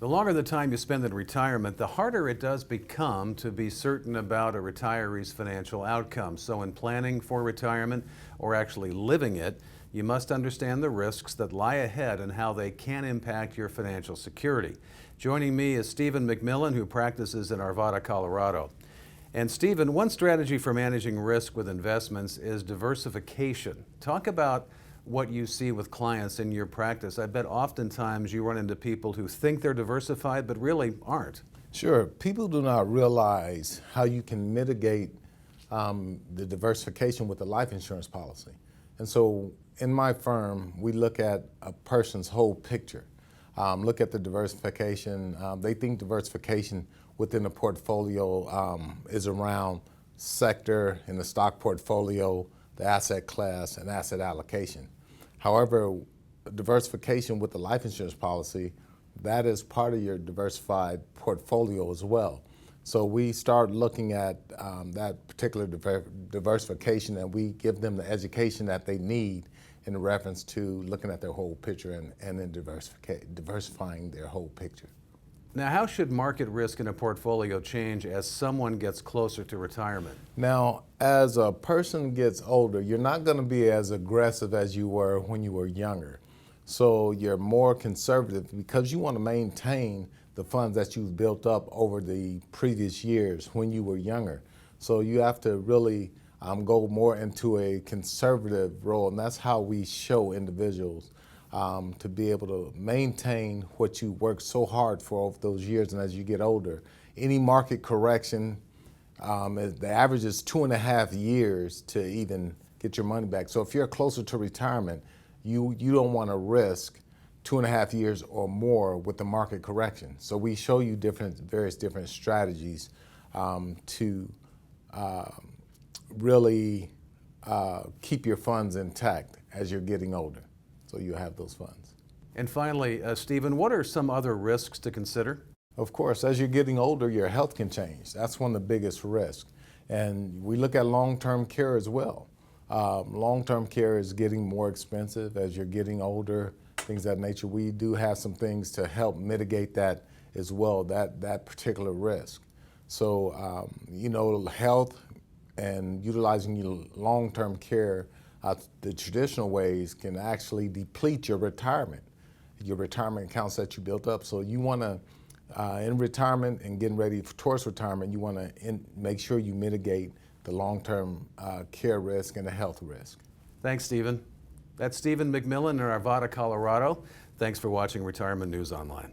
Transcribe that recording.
The longer the time you spend in retirement, the harder it does become to be certain about a retiree's financial outcome. So in planning for retirement or actually living it, you must understand the risks that lie ahead and how they can impact your financial security. Joining me is Stephen McMillon, who practices in Arvada, Colorado. And Stephen, one strategy for managing risk with investments is diversification. Talk about what you see with clients in your practice. I bet oftentimes you run into people who think they're diversified but really aren't. Sure. People do not realize how you can mitigate the diversification with a life insurance policy. And so in my firm, we look at a person's whole picture. Look at the diversification. They think diversification within a portfolio is around sector in the stock portfolio, the asset class, and asset allocation. However, diversification with the life insurance policy, that is part of your diversified portfolio as well. So we start looking at that particular diversification, and we give them the education that they need in reference to looking at their whole picture and then diversifying their whole picture. Now, how should market risk in a portfolio change as someone gets closer to retirement? Now, as a person gets older, you're not going to be as aggressive as you were when you were younger. So you're more conservative because you want to maintain the funds that you've built up over the previous years when you were younger. So you have to really go more into a conservative role, and that's how we show individuals to be able to maintain what you worked so hard for over those years. And as you get older, any market correction, the average is 2.5 years to even get your money back. So if you're closer to retirement, you don't want to risk 2.5 years or more with the market correction. So we show you various different strategies to really keep your funds intact as you're getting older. So you have those funds. And finally, Stephen, what are some other risks to consider? Of course, as you're getting older, your health can change. That's one of the biggest risks. And we look at long-term care as well. Long-term care is getting more expensive as you're getting older, things of that nature. We do have some things to help mitigate that as well, that particular risk. So, health and utilizing your long-term care, the traditional ways can actually deplete your retirement accounts that you built up. So you want to, in retirement and getting ready towards retirement, you want to make sure you mitigate the long-term care risk and the health risk. Thanks, Stephen. That's Stephen McMillon in Arvada, Colorado. Thanks for watching Retirement News Online.